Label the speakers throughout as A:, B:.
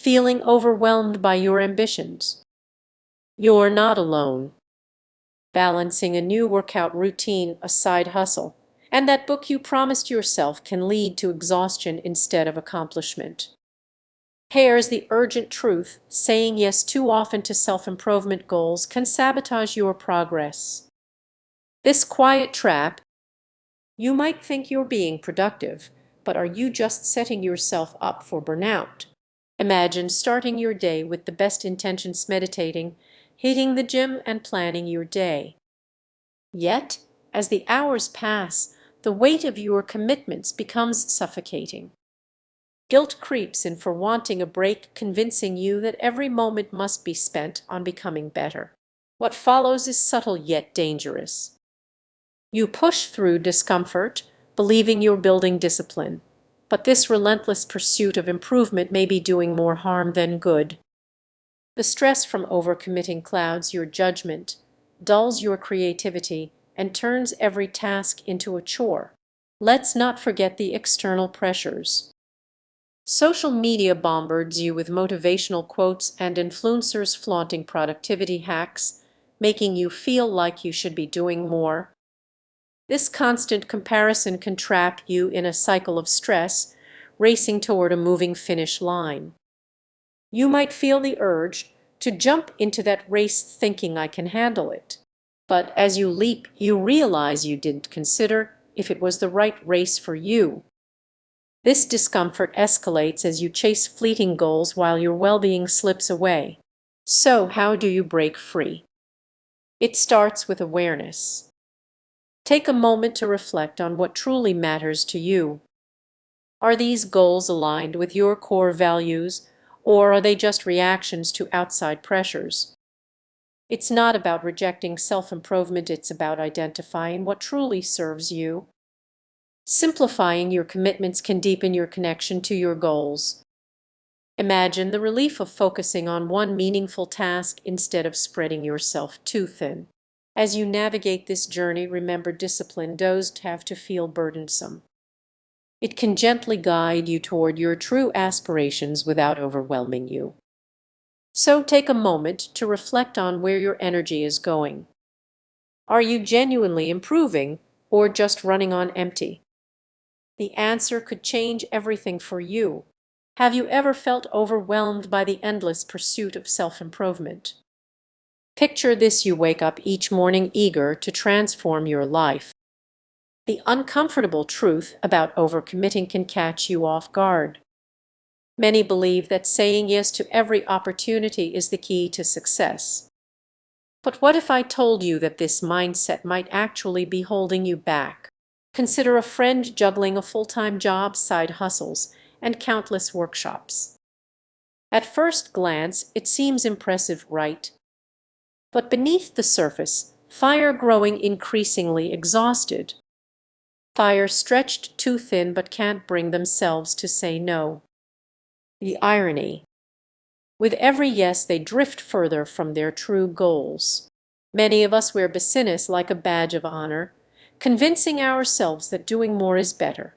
A: Feeling overwhelmed by your ambitions? You're not alone. Balancing a new workout routine, a side hustle, and that book you promised yourself can lead to exhaustion instead of accomplishment. Here's the urgent truth: saying yes too often to self-improvement goals can sabotage your progress. This quiet trap: you might think you're being productive, but are you just setting yourself up for burnout? Imagine starting your day with the best intentions, meditating, hitting the gym, and planning your day. Yet, as the hours pass, the weight of your commitments becomes suffocating. Guilt creeps in for wanting a break, convincing you that every moment must be spent on becoming better. What follows is subtle yet dangerous. You push through discomfort, believing you're building discipline. But this relentless pursuit of improvement may be doing more harm than good. The stress from overcommitting clouds your judgment, dulls your creativity, and turns every task into a chore. Let's not forget the external pressures. Social media bombards you with motivational quotes and influencers flaunting productivity hacks, making you feel like you should be doing more. This constant comparison can trap you in a cycle of stress, racing toward a moving finish line. You might feel the urge to jump into that race thinking, I can handle it. But as you leap, you realize you didn't consider if it was the right race for you. This discomfort escalates as you chase fleeting goals while your well-being slips away. So how do you break free? It starts with awareness. Take a moment to reflect on what truly matters to you. Are these goals aligned with your core values, or are they just reactions to outside pressures? It's not about rejecting self-improvement, it's about identifying what truly serves you. Simplifying your commitments can deepen your connection to your goals. Imagine the relief of focusing on one meaningful task instead of spreading yourself too thin. As you navigate this journey, remember, discipline doesn't have to feel burdensome. It can gently guide you toward your true aspirations without overwhelming you. So take a moment to reflect on where your energy is going. Are you genuinely improving or just running on empty? The answer could change everything for you. Have you ever felt overwhelmed by the endless pursuit of self-improvement? Picture this: you wake up each morning eager to transform your life. The uncomfortable truth about overcommitting can catch you off guard. Many believe that saying yes to every opportunity is the key to success. But what if I told you that this mindset might actually be holding you back? Consider a friend juggling a full-time job, side hustles, and countless workshops. At first glance, it seems impressive, right? But beneath the surface, fire growing increasingly exhausted. Fire stretched too thin but can't bring themselves to say no. The irony: with every yes, they drift further from their true goals. Many of us wear business like a badge of honor, convincing ourselves that doing more is better.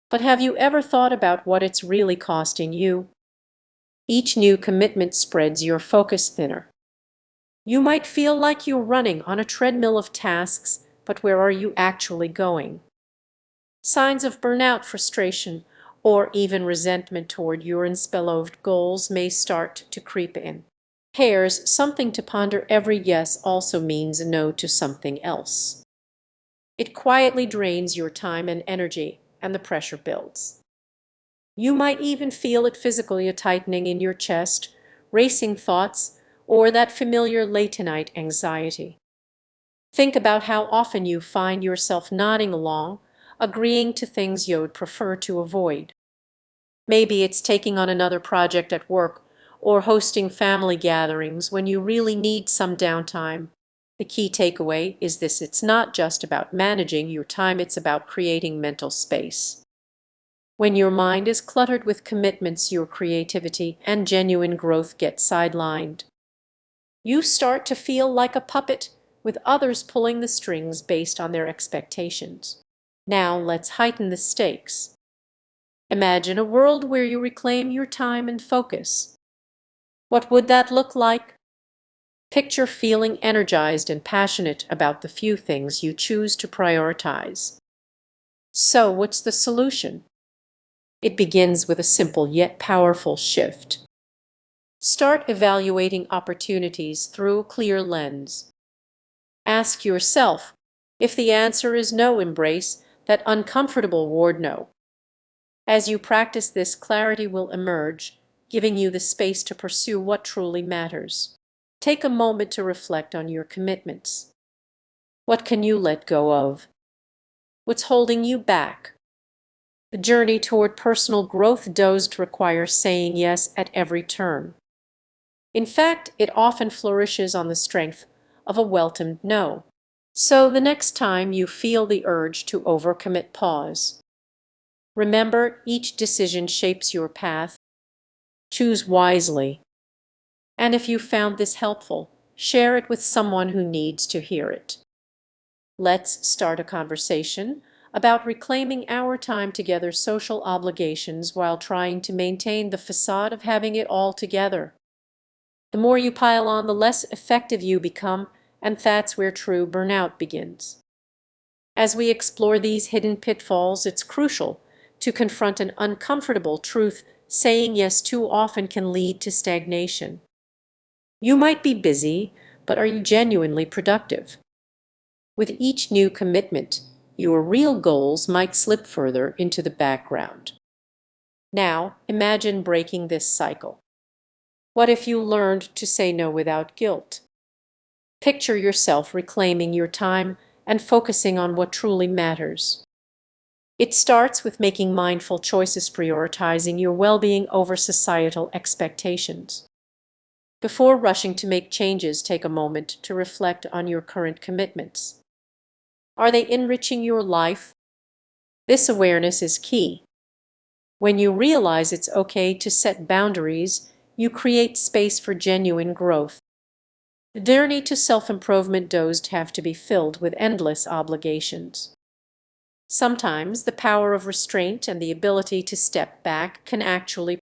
A: But have you ever thought about what it's really costing you? Each new commitment spreads your focus thinner. You might feel like you're running on a treadmill of tasks, but where are you actually going? Signs of burnout, frustration, or even resentment toward your unspellowed goals may start to creep in. Here's something to ponder: every yes also means a no to something else. It quietly drains your time and energy, and the pressure builds. You might even feel it physically: a tightening in your chest, racing thoughts, or that familiar late-night anxiety. Think about how often you find yourself nodding along, agreeing to things you'd prefer to avoid. Maybe it's taking on another project at work or hosting family gatherings when you really need some downtime. The key takeaway is this: it's not just about managing your time, it's about creating mental space. When your mind is cluttered with commitments, your creativity and genuine growth get sidelined. You start to feel like a puppet, with others pulling the strings based on their expectations. Now let's heighten the stakes. Imagine a world where you reclaim your time and focus. What would that look like? Picture feeling energized and passionate about the few things you choose to prioritize. So, what's the solution? It begins with a simple yet powerful shift. Start evaluating opportunities through a clear lens. Ask yourself, if the answer is no, embrace that uncomfortable word no. As you practice this, clarity will emerge, giving you the space to pursue what truly matters. Take a moment to reflect on your commitments. What can you let go of? What's holding you back? The journey toward personal growth doesn't require saying yes at every turn. In fact, it often flourishes on the strength of a welcomed no. So the next time you feel the urge to overcommit, pause. Remember, each decision shapes your path. Choose wisely. And if you found this helpful, share it with someone who needs to hear it. Let's start a conversation about reclaiming our time together, social obligations, while trying to maintain the facade of having it all together. The more you pile on, the less effective you become, and that's where true burnout begins. As we explore these hidden pitfalls, it's crucial to confront an uncomfortable truth: saying yes too often can lead to stagnation. You might be busy, but are you genuinely productive? With each new commitment, your real goals might slip further into the background. Now, imagine breaking this cycle. What if you learned to say no without guilt? Picture yourself reclaiming your time and focusing on what truly matters. It starts with making mindful choices, prioritizing your well-being over societal expectations. Before rushing to make changes, take a moment to reflect on your current commitments. Are they enriching your life? This awareness is key. When you realize it's okay to set boundaries, you create space for genuine growth. The journey to self-improvement doesn't have to be filled with endless obligations. Sometimes the power of restraint and the ability to step back can actually